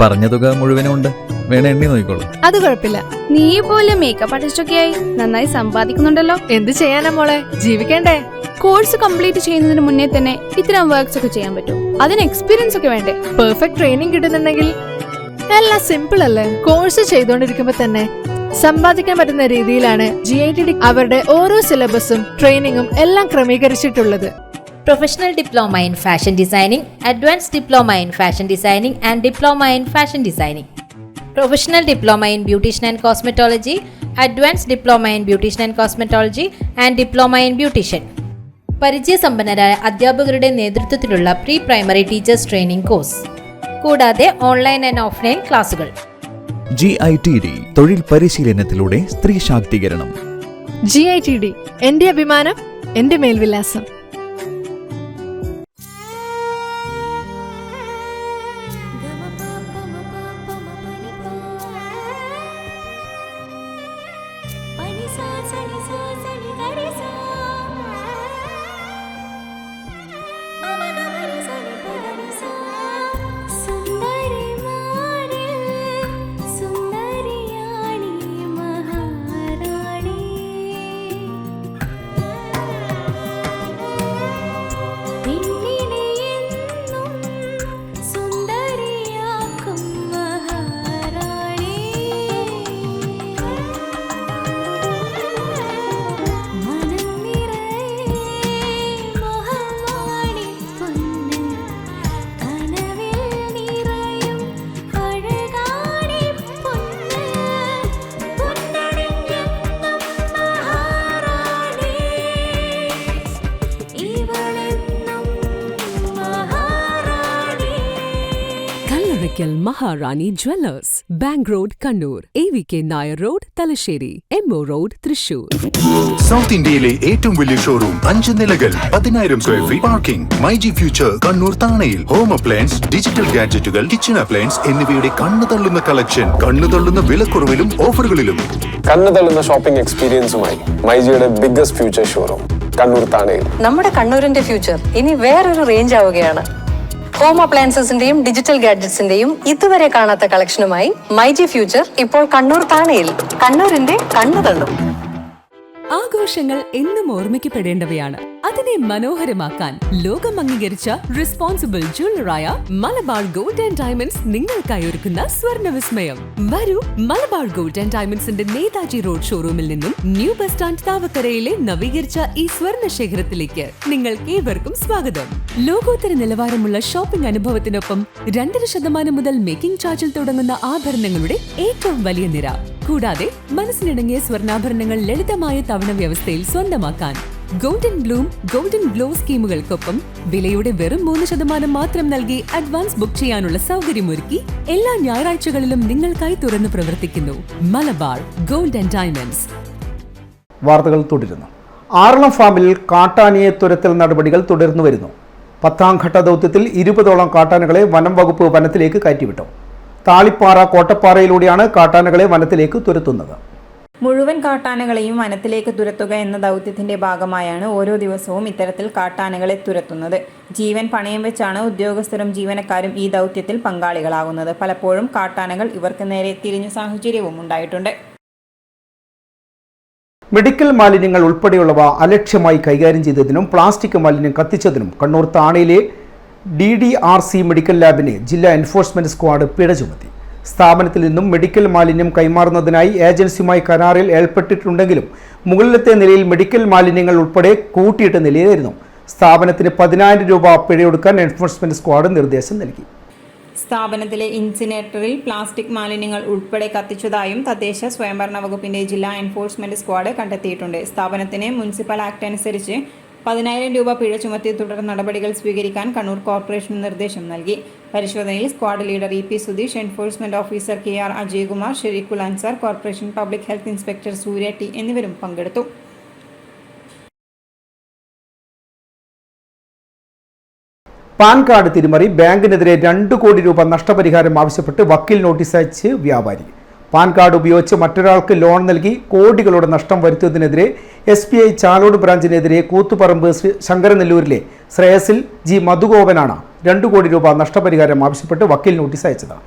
[SPEAKER 7] പറഞ്ഞ തുക മുഴുവനും ഉണ്ട്, വേണേ എണ്ണി നോക്കിക്കോളൂ.
[SPEAKER 8] അത് കുഴപ്പമില്ല. നീ പോലെ മേക്കപ്പ് ആർട്ടിസ്റ്റൊക്കെ ആയി നന്നായി സമ്പാദിക്കുന്നുണ്ടല്ലോ.
[SPEAKER 9] എന്ത് ചെയ്യാനാ മോളെ, ജീവിക്കണ്ടേ?
[SPEAKER 8] കോഴ്സ് കംപ്ലീറ്റ് ചെയ്യുന്നതിന് മുന്നേ തന്നെ ഇത്തരം വർക്ക്സ് ഒക്കെ ചെയ്യാൻ പറ്റും. അതിന് എക്സ്പീരിയൻസ് ഒക്കെ വേണ്ടേ?
[SPEAKER 9] പെർഫെക്റ്റ് ട്രെയിനിങ് കിട്ടുന്നുണ്ടെങ്കിൽ എല്ലാം സിമ്പിൾ അല്ലേ? കോഴ്സ് ചെയ്തുകൊണ്ടിരിക്കുമ്പോ തന്നെ സമ്പാദിക്കാൻ പറ്റുന്ന രീതിയിലാണ് GITD അവരുടെ ഓരോ സിലബസും ട്രെയിനിങ്ങും എല്ലാം ക്രമീകരിച്ചിട്ടുള്ളത്.
[SPEAKER 10] Professional diploma in fashion designing, advance diploma in fashion designing and diploma in fashion designing, professional diploma in beautician and cosmetology, advance diploma in beautician and cosmetology and diploma in beautician. പരിചയസമ്പന്നരായ അധ്യാപകരുടെ നേതൃത്വത്തിലുള്ള pre primary teachers training course, കൂടാതെ online and offline ക്ലാസുകൾ.
[SPEAKER 7] GITD തൊഴിൽ പരിശീലനത്തിലൂടെ സ്ത്രീ ശാക്തീകരണം.
[SPEAKER 9] GITD എന്റെ അഭിമാനം, എന്റെ മേൽവിലാസം.
[SPEAKER 11] Maharani Jewellers, Bank Road, Kannur, AVK Nair Road, Talasheri, MO Road, Thrissur.
[SPEAKER 12] South ഇന്ത്യയിലെ ഏറ്റവും വലിയ ഷോറൂം 5 നിലകൾ 10,000 square feet parking. MyG future Kannur താണയിൽ. ഹോം അപ്ലയൻസ്, ഡിജിറ്റൽ ഗാഡ്ജറ്റുകൾ, കിച്ചൺ അപ്ലയൻസ് എന്നിവയുടെ കണ്ണുതള്ളുന്ന കളക്ഷൻ, കണ്ണുതള്ളുന്ന വിലക്കുറവിലും ഓഫറുകളിലും.
[SPEAKER 13] കണ്ണുതള്ളുന്ന ഷോപ്പിംഗ് എക്സ്പീരിയൻസുമായി മൈജിയുടെ ബിഗ്ഗസ്റ്റ് ഫ്യൂച്ചർ ഷോറൂം കണ്ണൂർ താണയിൽ.
[SPEAKER 14] നമ്മുടെ കണ്ണൂരിന്റെ ഫ്യൂച്ചർ ഇനി വേറൊരു റേഞ്ച് ആവുകയാണ്. ഹോം അപ്ലയൻസസിന്റെയും ഡിജിറ്റൽ ഗാഡ്ജറ്റ്സിന്റെയും ഇതുവരെ കാണാത്ത കളക്ഷനുമായി മൈജി ഫ്യൂച്ചർ ഇപ്പോൾ കണ്ണൂർ താണയിൽ. കണ്ണൂരിന്റെ കണ്ണു തള്ളും.
[SPEAKER 11] ആഘോഷങ്ങൾ എന്നും ഓർമ്മിക്കപ്പെടേണ്ടവയാണ്. അതിനെ മനോഹരമാക്കാൻ ലോകം അംഗീകരിച്ച റെസ്പോൺസിബിൾ ജ്വല്ലറായ മലബാർ ഗോൾഡ് ആൻഡ് ഡയമണ്ട്സ് നിങ്ങൾക്കായി ഒരുക്കുന്ന സ്വർണ്ണ വിസ്മയം. വരൂ, മലബാർ ഗോൾഡ് ആൻഡ് ഡയമണ്ട്സിന്റെ നേതാജി റോഡ് ഷോറൂമിൽ നിന്നും ന്യൂ ബസ് സ്റ്റാൻഡ് താവക്കരയിലെ നവീകരിച്ച ഈ സ്വർണ്ണ ശേഖരത്തിലേക്ക് നിങ്ങൾക്ക് ഏവർക്കും സ്വാഗതം. ലോകോത്തര നിലവാരമുള്ള ഷോപ്പിംഗ് അനുഭവത്തിനൊപ്പം 2% മുതൽ മേക്കിംഗ് ചാർജിൽ തുടങ്ങുന്ന ആഭരണങ്ങളുടെ ഏറ്റവും വലിയ നിര. കൂടാതെ മനസ്സിനിണങ്ങിയ സ്വർണ്ണാഭരണങ്ങൾ ലളിതമായ തവണ വ്യവസ്ഥയിൽ സ്വന്തമാക്കാൻ ഗോൾഡൻ ബ്ലൂം, ഗോൾഡൻ ഗ്ലോ സ്കീമുകൾക്കൊപ്പം വിലയുടെ വെറും 3% മാത്രം നൽകി അഡ്വാൻസ് ബുക്ക് ചെയ്യാനുള്ള സൗകര്യമൊരുക്കി എല്ലാ ഞായറാഴ്ചകളിലും നിങ്ങൾക്കായി തുറന്നു പ്രവർത്തിക്കുന്നു മലബാർ ഗോൾഡ് ആൻഡ് ഡയമണ്ട്സ്.
[SPEAKER 1] വാർത്തകൾ തുടരുന്നു. ആറളം ഫാമിൽ കാട്ടാനയെ തുരത്തൽ നടപടികൾ തുടർന്നു വരുന്നു. 10ാം ഘട്ട ദൗത്യത്തിൽ 20ഓളം കാട്ടാനകളെ വനം വകുപ്പ് വനത്തിലേക്ക് കയറ്റിവിട്ടു. താളിപ്പാറ കോട്ടപ്പാറയിലൂടെയാണ് കാട്ടാനകളെ വനത്തിലേക്ക് തുരത്തുന്നത്.
[SPEAKER 15] മുഴുവൻ കാട്ടാനകളെയും വനത്തിലേക്ക് തുരത്തുക എന്ന ദൗത്യത്തിന്റെ ഭാഗമായാണ് ഓരോ ദിവസവും ഇത്തരത്തിൽ കാട്ടാനകളെ തുരത്തുന്നത്. ജീവൻ പണയം വെച്ചാണ് ഉദ്യോഗസ്ഥരും ജീവനക്കാരും ഈ ദൗത്യത്തിൽ പങ്കാളികളാകുന്നത്. പലപ്പോഴും കാട്ടാനകൾ ഇവർക്ക് നേരെ തിരിഞ്ഞ സാഹചര്യവും ഉണ്ടായിട്ടുണ്ട്.
[SPEAKER 1] മെഡിക്കൽ മാലിന്യങ്ങൾ ഉൾപ്പെടെയുള്ളവ അലക്ഷ്യമായി കൈകാര്യം ചെയ്തതിനും പ്ലാസ്റ്റിക് മാലിന്യം കത്തിച്ചതിനും കണ്ണൂർ താണയിലെ DDRC മെഡിക്കൽ ലാബിന് ജില്ലാ എൻഫോഴ്സ്മെന്റ് സ്ക്വാഡ് പിഴ ചുമത്തി. സ്ഥാപനത്തിൽ നിന്നും മെഡിക്കൽ മാലിന്യം കൈമാറുന്നതിനായി ഏജൻസിയുമായി കരാറിൽ ഏർപ്പെട്ടിട്ടുണ്ടെങ്കിലും മുകളിലത്തെ നിലയിൽ മെഡിക്കൽ മാലിന്യങ്ങൾ ഉൾപ്പെടെ കൂട്ടിയിട്ട നിലയിലായിരുന്നു. സ്ഥാപനത്തിന് 10,000 രൂപ പിഴയൊടുക്കാൻ എൻഫോഴ്സ്മെന്റ് സ്ക്വാഡ് നിർദ്ദേശം നൽകി.
[SPEAKER 15] സ്ഥാപനത്തിലെ ഇൻസിനേറ്ററിൽ പ്ലാസ്റ്റിക് മാലിന്യങ്ങൾ ഉൾപ്പെടെ കത്തിച്ചതായും തദ്ദേശ സ്വയംഭരണ വകുപ്പിന്റെ ജില്ലാ എൻഫോഴ്സ്മെന്റ് സ്ക്വാഡ് കണ്ടെത്തിയിട്ടുണ്ട്. സ്ഥാപനത്തിന് മുനിസിപ്പൽ ആക്ട് അനുസരിച്ച് 10,000 രൂപ പിഴ ചുമത്തി തുടർ നടപടികൾ സ്വീകരിക്കാൻ കണ്ണൂർ കോർപ്പറേഷൻ നിർദ്ദേശം നൽകി. പരിശോധനയിൽ squad leader EP Sudheesh, enforcement officer KR Ajaykumar, Shareekhul Ansar, corporation public health inspector Surya T എന്നിവരും പങ്കെടുത്തു.
[SPEAKER 1] പാൻ കാർഡ് തിരിമറി, ബാങ്കിനെതിരെ 2 കോടി രൂപ നഷ്ടപരിഹാരം ആവശ്യപ്പെട്ട് വക്കീൽ നോട്ടീസ് അയച്ച് വ്യാപാരി. പാൻ കാർഡ് ഉപയോഗിച്ച് മറ്റൊരാൾക്ക് ലോൺ നൽകി കോടികളുടെ നഷ്ടം വരുത്തിയതിനെതിരെ SBI ചാലോട് ബ്രാഞ്ചിനെതിരെ കൂത്തുപറമ്പ് ശങ്കരനെല്ലൂരിലെ ശ്രേയസിൽ G മധുഗോപനാണ് 2 കോടി രൂപ നഷ്ടപരിഹാരം ആവശ്യപ്പെട്ട് വക്കീൽ നോട്ടീസ് അയച്ചത്.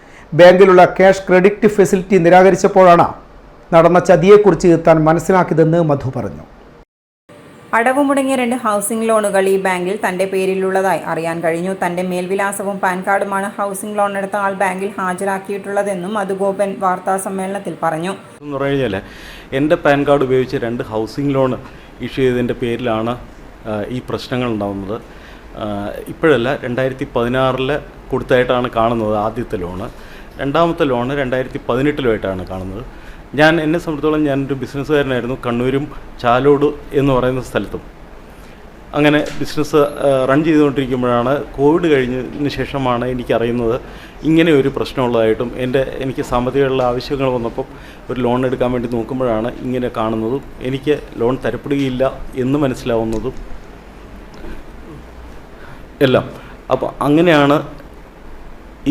[SPEAKER 1] ബാങ്കിലുള്ള ക്യാഷ് ക്രെഡിറ്റ് ഫെസിലിറ്റി നിരാകരിച്ചപ്പോഴാണ് നടന്ന ചതിയെക്കുറിച്ച് താൻ മനസ്സിലാക്കിയതെന്ന് മധു പറഞ്ഞു.
[SPEAKER 15] അടവ് മുടങ്ങിയ 2 ഹൗസിംഗ് ലോണുകൾ ഈ ബാങ്കിൽ തന്റെ പേരിലുള്ളതായി അറിയാൻ കഴിഞ്ഞു. തന്റെ മേൽവിലാസവും പാൻ കാർഡുമാണ് ഹൗസിംഗ് ലോൺ എടുത്ത ആൾ ബാങ്കിൽ ഹാജരാക്കിയിട്ടുള്ളതെന്നും മധുഗോപൻ വാർത്താ സമ്മേളനത്തിൽ പറഞ്ഞു.
[SPEAKER 21] എൻ്റെ പാൻ കാർഡ് ഉപയോഗിച്ച് 2 ഹൗസിംഗ് ലോൺ ഇഷ്യൂ ചെയ്തതിൻ്റെ പേരിലാണ് ഈ പ്രശ്നങ്ങൾ ഉണ്ടാകുന്നത്. ഇപ്പോഴല്ല, 2016 കൊടുത്തായിട്ടാണ് കാണുന്നത് ആദ്യത്തെ ലോണ്. രണ്ടാമത്തെ ലോണ് 2018 കാണുന്നത്. എന്നെ സംബന്ധിച്ചോളം ഞാനൊരു ബിസിനസ്സുകാരനായിരുന്നു. കണ്ണൂരും ചാലോട് എന്ന് പറയുന്ന സ്ഥലത്തും അങ്ങനെ ബിസിനസ് റൺ ചെയ്തുകൊണ്ടിരിക്കുമ്പോഴാണ് കോവിഡ് കഴിഞ്ഞതിന് ശേഷമാണ് എനിക്കറിയുന്നത് ഇങ്ങനെ ഒരു പ്രശ്നമുള്ളതായിട്ടും എനിക്ക് സാമ്പത്തികമുള്ള ആവശ്യങ്ങൾ വന്നപ്പോൾ ഒരു ലോൺ എടുക്കാൻ വേണ്ടി നോക്കുമ്പോഴാണ് ഇങ്ങനെ കാണുന്നതും എനിക്ക് ലോൺ തരപ്പെടുകയില്ല എന്ന് മനസ്സിലാവുന്നതും എല്ലാം. അപ്പോൾ അങ്ങനെയാണ്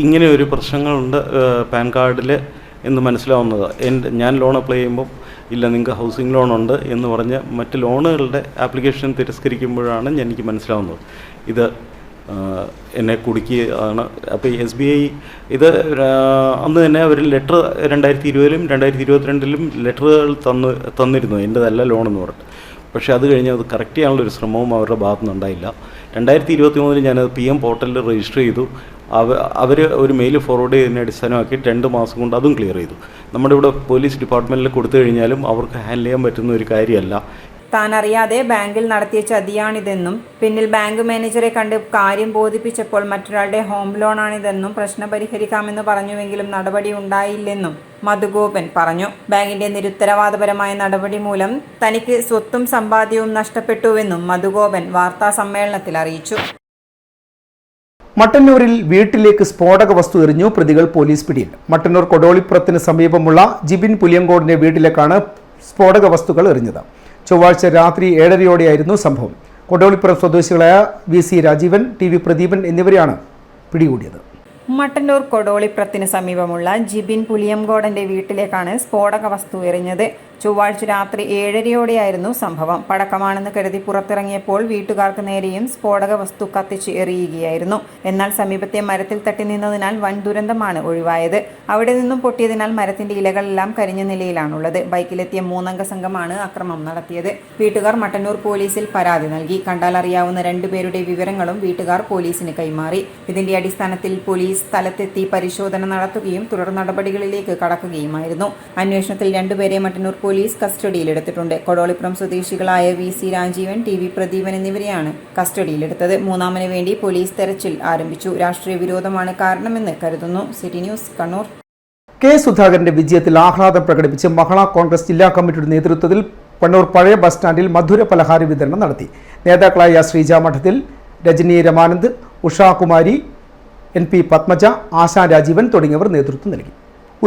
[SPEAKER 21] ഇങ്ങനെ ഒരു പ്രശ്നങ്ങളുണ്ട് പാൻ കാർഡിൽ എന്ന് മനസ്സിലാവുന്നത്. ഞാൻ ലോൺ അപ്ലൈ ചെയ്യുമ്പം ഇല്ല, നിങ്ങൾക്ക് ഹൗസിംഗ് ലോൺ ഉണ്ട് എന്ന് പറഞ്ഞ് മറ്റ് ലോണുകളുടെ ആപ്ലിക്കേഷൻ തിരസ്കരിക്കുമ്പോഴാണ് എനിക്ക് മനസ്സിലാവുന്നത് ഇത് എന്നെ കുടുക്കിയാണ്. അപ്പോൾ SBI ഇത് അന്ന് തന്നെ അവർ ലെറ്റർ 2020-ലും 2022-ലും ലെറ്ററുകൾ തന്നിരുന്നു എൻ്റെതല്ല ലോണെന്ന് പറഞ്ഞിട്ട്. പക്ഷേ അത് കഴിഞ്ഞ് അത് കറക്റ്റ് ചെയ്യാനുള്ളൊരു ശ്രമവും അവരുടെ ഭാഗത്തു നിന്നുണ്ടായില്ല. 2023 ഞാനത് PM പോർട്ടലിൽ രജിസ്റ്റർ ചെയ്തു. അവർ ഒരു മെയിൽ ഫോർവേഡ് ചെയ്തതിനെ അടിസ്ഥാനമാക്കി 2 മാസം കൊണ്ട് അതും ക്ലിയർ ചെയ്തു. നമ്മുടെ ഇവിടെ പോലീസ് ഡിപ്പാർട്ട്മെൻറ്റിൽ കൊടുത്തു കഴിഞ്ഞാലും അവർക്ക് ഹാൻഡിൽ ചെയ്യാൻ പറ്റുന്ന ഒരു കാര്യമല്ല.
[SPEAKER 15] താൻ അറിയാതെ ബാങ്കിൽ നടത്തിയ ചതിയാണിതെന്നും പിന്നിൽ ബാങ്ക് മാനേജറെ കണ്ട് കാര്യം ബോധിപ്പിച്ചപ്പോൾ മറ്റൊരാളുടെ ഹോം ലോണാണിതെന്നും പ്രശ്നം പരിഹരിക്കാമെന്ന് പറഞ്ഞുവെങ്കിലും നടപടി ഉണ്ടായില്ലെന്നും മധുഗോപൻ പറഞ്ഞു. ബാങ്കിന്റെ നിരുത്തരവാദപരമായ നടപടി മൂലം തനിക്ക് സ്വത്തും സമ്പാദ്യവും നഷ്ടപ്പെട്ടുവെന്നും മധുഗോപൻ വാർത്താ സമ്മേളനത്തിൽ അറിയിച്ചു.
[SPEAKER 1] മട്ടന്നൂരിൽ വീട്ടിലേക്ക് സ്ഫോടക വസ്തു എറിഞ്ഞു, പ്രതികൾ പോലീസ് പിടിയിൽ. മട്ടന്നൂർ കൊടോളിപ്പുറത്തിന് സമീപമുള്ള ജിബിൻ പുലിയങ്കോടിന്റെ വീട്ടിലേക്കാണ് സ്ഫോടക വസ്തുക്കൾ എറിഞ്ഞത്. ചൊവ്വാഴ്ച രാത്രി 7:30യോടെയായിരുന്നു സംഭവം. കൊടോളിപ്പുറം സ്വദേശികളായ VC രാജീവൻ, TV പ്രദീപൻ എന്നിവരെയാണ് പിടികൂടിയത്.
[SPEAKER 15] മട്ടന്നൂർ കൊടോളിപ്പുറത്തിന് സമീപമുള്ള ജിബിൻ പുലിയംകോടന്റെ വീട്ടിലേക്കാണ് സ്ഫോടക വസ്തു എറിഞ്ഞത്. ചൊവ്വാഴ്ച രാത്രി 7:30യോടെയായിരുന്നു സംഭവം. പടക്കമാണെന്ന് കരുതി പുറത്തിറങ്ങിയപ്പോൾ വീട്ടുകാർക്ക് നേരെയും സ്ഫോടക വസ്തു കത്തിച്ച് എറിയുകയായിരുന്നു. എന്നാൽ സമീപത്തെ മരത്തിൽ തട്ടി നിന്നതിനാൽ വൻ ദുരന്തമാണ് ഒഴിവായത്. അവിടെ നിന്നും പൊട്ടിയതിനാൽ മരത്തിന്റെ ഇലകളെല്ലാം കരിഞ്ഞ നിലയിലാണുള്ളത്. ബൈക്കിലെത്തിയ 3 അംഗ സംഘമാണ് അക്രമം നടത്തിയത്. വീട്ടുകാർ മട്ടന്നൂർ പോലീസിൽ പരാതി നൽകി. കണ്ടാൽ അറിയാവുന്ന 2 പേരുടെ വിവരങ്ങളും വീട്ടുകാർ പോലീസിന് കൈമാറി. ഇതിന്റെ അടിസ്ഥാനത്തിൽ പോലീസ് സ്ഥലത്തെത്തി പരിശോധന നടത്തുകയും തുടർ നടപടികളിലേക്ക് കടക്കുകയുമായിരുന്നു. അന്വേഷണത്തിൽ 2 പേരെ മട്ടന്നൂർ പോലീസ് കസ്റ്റഡിയിലെടുത്തിട്ടുണ്ട്. കൊടോളിപ്പുറം സ്വദേശികളായ VC രാജീവൻ, TV പ്രദീപൻ എന്നിവരെയാണ് കസ്റ്റഡിയിലെടുത്തത്. മൂന്നാമന് വേണ്ടി പോലീസ് തെരച്ചിൽ ആരംഭിച്ചു. രാഷ്ട്രീയ വിരോധമാണ് കാരണമെന്ന് കരുതുന്നു. City news, Kannur.
[SPEAKER 1] കെ സുധാകരന്റെ വിജയത്തിൽ ആഹ്ലാദം പ്രകടിപ്പിച്ച് മഹിളാ കോൺഗ്രസ് ജില്ലാ കമ്മിറ്റിയുടെ നേതൃത്വത്തിൽ കണ്ണൂർ പഴയ ബസ് സ്റ്റാൻഡിൽ മധുര പലഹാര വിതരണം നടത്തി. നേതാക്കളായ ശ്രീജ മഠത്തിൽ, രജനി രമാനന്ദ്, ഉഷാകുമാരി, NP പത്മജ, ആശാ രാജീവൻ തുടങ്ങിയവർ നേതൃത്വം നൽകി.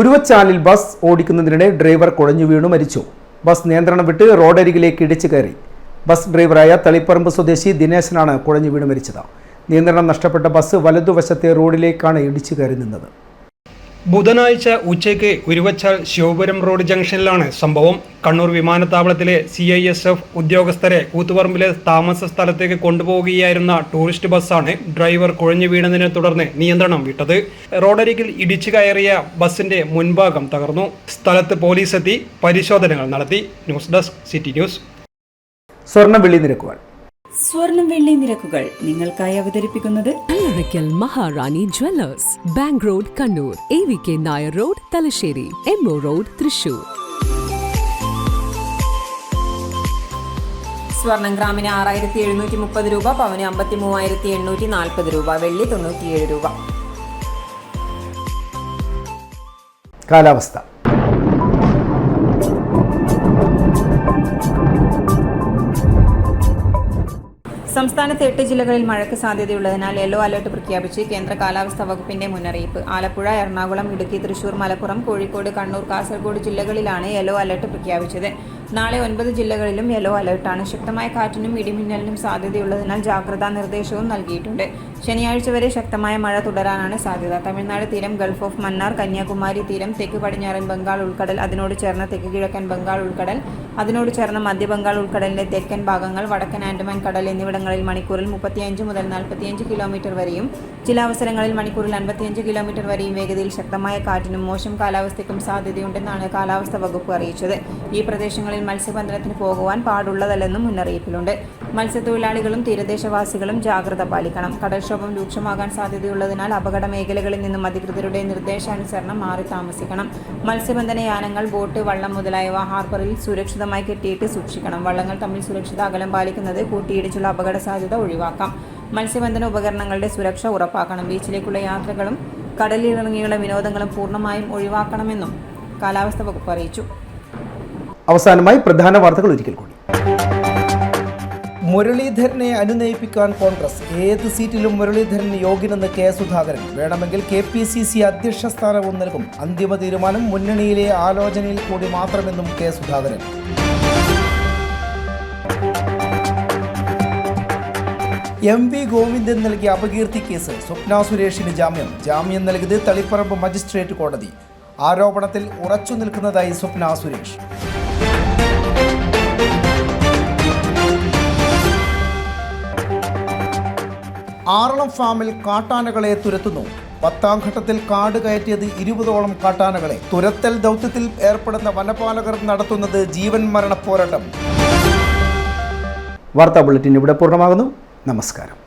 [SPEAKER 1] ഉരുവച്ചാലിൽ ബസ് ഓടിക്കുന്നതിനിടെ ഡ്രൈവർ കുഴഞ്ഞു വീണു മരിച്ചു. ബസ് നിയന്ത്രണം വിട്ട് റോഡരികിലേക്ക് ഇടിച്ചു കയറി. ബസ് ഡ്രൈവറായ തളിപ്പറമ്പ് സ്വദേശി ദിനേശനാണ് കുഴഞ്ഞു വീണു മരിച്ചത്. നിയന്ത്രണം നഷ്ടപ്പെട്ട ബസ് വലതുവശത്തെ റോഡിലേക്കാണ് ഇടിച്ചു കയറി നിന്നത്.
[SPEAKER 6] ബുധനാഴ്ച ഉച്ചയ്ക്ക് ഉരുവച്ചാൽ ശിവപുരം റോഡ് ജംഗ്ഷനിലാണ് സംഭവം. കണ്ണൂർ വിമാനത്താവളത്തിലെ CISF ഉദ്യോഗസ്ഥരെ കൂത്തുപറമ്പിലെ താമസ സ്ഥലത്തേക്ക് കൊണ്ടുപോവുകയായിരുന്ന ടൂറിസ്റ്റ് ബസ്സാണ് ഡ്രൈവർ കുഴഞ്ഞു വീണതിനെ തുടർന്ന് നിയന്ത്രണം വിട്ടത്. റോഡരികിൽ ഇടിച്ചു കയറിയ ബസിന്റെ മുൻഭാഗം തകർന്നു. സ്ഥലത്ത് പോലീസ് എത്തി പരിശോധനകൾ നടത്തി. News desk, city news.
[SPEAKER 1] സ്വർണ്ണ വെള്ളി നിരക്കുകൾ.
[SPEAKER 4] സ്വർണം വെള്ളി നിരക്കുകൾ നിങ്ങൾക്കായി അവതരിപ്പിക്കുന്നത്
[SPEAKER 11] Allarackal Maharani jewellers, bank road Kannur, AVK Nair road Thalassery, MO road Thrissur.
[SPEAKER 15] സ്വർണം ഗ്രാമിന് 6730 രൂപ, പവന് 53840 രൂപ, വെള്ളി 97 രൂപ.
[SPEAKER 1] കാലാവസ്ഥ.
[SPEAKER 15] സംസ്ഥാനത്ത് 8 ജില്ലകളിൽ മഴയ്ക്ക് സാധ്യതയുള്ളതിനാൽ യെല്ലോ അലർട്ട് പ്രഖ്യാപിച്ച് കേന്ദ്ര കാലാവസ്ഥാ വകുപ്പിന്റെ മുന്നറിയിപ്പ്. ആലപ്പുഴ, എറണാകുളം, ഇടുക്കി, തൃശൂർ, മലപ്പുറം, കോഴിക്കോട്, കണ്ണൂർ, കാസർഗോഡ് ജില്ലകളിലാണ് യെല്ലോ അലർട്ട് പ്രഖ്യാപിച്ചത്. നാളെ 9 ജില്ലകളിലും യെല്ലോ അലർട്ടാണ്. ശക്തമായ കാറ്റിനും ഇടിമിന്നലിനും സാധ്യതയുള്ളതിനാൽ ജാഗ്രതാ നിർദ്ദേശവും നൽകിയിട്ടുണ്ട്. ശനിയാഴ്ച വരെ ശക്തമായ മഴ തുടരാനാണ് സാധ്യത. തമിഴ്നാട് തീരം, ഗൾഫ് ഓഫ് മന്നാർ, കന്യാകുമാരി തീരം, തെക്ക് പടിഞ്ഞാറൻ ബംഗാൾ ഉൾക്കടൽ, അതിനോട് ചേർന്ന തെക്ക് കിഴക്കൻ ബംഗാൾ ഉൾക്കടൽ, അതിനോട് ചേർന്ന മധ്യ ബംഗാൾ ഉൾക്കടലിന്റെ തെക്കൻ ഭാഗങ്ങൾ, വടക്കൻ ആൻഡമാൻ കടൽ എന്നിവിടങ്ങളിൽ മണിക്കൂറിൽ 35 മുതൽ 45 കിലോമീറ്റർ വരെയും ചില അവസരങ്ങളിൽ മണിക്കൂറിൽ 55 കിലോമീറ്റർ വരെയും വേഗതയിൽ ശക്തമായ കാറ്റിനും മോശം കാലാവസ്ഥയ്ക്കും സാധ്യതയുണ്ടെന്നാണ് കാലാവസ്ഥാ വകുപ്പ് അറിയിച്ചത്. ഈ പ്രദേശങ്ങളിൽ മത്സ്യബന്ധനത്തിന് പോകുവാൻ പാടുള്ളതല്ലെന്നും മുന്നറിയിപ്പിലുണ്ട്. മത്സ്യത്തൊഴിലാളികളും തീരദേശവാസികളും ജാഗ്രത പാലിക്കണം. കടൽക്ഷോഭം രൂക്ഷമാകാൻ സാധ്യതയുള്ളതിനാൽ അപകട മേഖലകളിൽ നിന്നും അധികൃതരുടെ നിർദ്ദേശാനുസരണം മാറി താമസിക്കണം. മത്സ്യബന്ധന യാനങ്ങൾ, ബോട്ട്, വള്ളം മുതലായവ ഹാർബറിൽ സുരക്ഷിതമായി കെട്ടിയിട്ട് സൂക്ഷിക്കണം. വള്ളങ്ങൾ തമ്മിൽ സുരക്ഷിത അകലം പാലിക്കുന്നത് കൂട്ടിയിടിച്ചുള്ള അപകട സാധ്യത ഒഴിവാക്കാം. മത്സ്യബന്ധന ഉപകരണങ്ങളുടെ സുരക്ഷ ഉറപ്പാക്കണം. ബീച്ചിലേക്കുള്ള യാത്രകളും കടലിലിറങ്ങിയുള്ള വിനോദങ്ങളും പൂർണ്ണമായും ഒഴിവാക്കണമെന്നും കാലാവസ്ഥാ വകുപ്പ് അറിയിച്ചു.
[SPEAKER 1] അവസാനമായി പ്രധാന വാർത്തകൾ ഒരിക്കൽ കൂടി. മുരളീധരനെ അനുനയിപ്പിക്കാൻ കോൺഗ്രസ്. ഏത് സീറ്റിലും മുരളീധരൻ യോഗ്യനെന്ന് കെ സുധാകരൻ. വേണമെങ്കിൽ KPCC അധ്യക്ഷ സ്ഥാനവും നൽകും. അന്തിമ തീരുമാനം മുന്നണിയിലെ ആലോചനയിൽ കൂടി മാത്രമെന്നും കെ സുധാകരൻ. MV ഗോവിന്ദൻ നൽകിയ അപകീർത്തി കേസ്. സ്വപ്ന സുരേഷിന് ജാമ്യം നൽകിയത് തളിപ്പറമ്പ് മജിസ്ട്രേറ്റ് കോടതി. ആരോപണത്തിൽ ഉറച്ചു നിൽക്കുന്നതായി സ്വപ്ന സുരേഷ്. ആറളം ഫാമിൽ കാട്ടാനകളെ തുരത്തുന്നു. 10ാം ഘട്ടത്തിൽ കാട് കയറ്റിയത് 20ഓളം കാട്ടാനകളെ. തുരത്തൽ ദൗത്യത്തിൽ ഏർപ്പെടുന്ന വനപാലകർ നടത്തുന്നത് ജീവൻ മരണ പോരാട്ടം. വാർത്താ ബുള്ളറ്റിൻ ഇവിടെ പൂർണ്ണമാകുന്നു. നമസ്കാരം.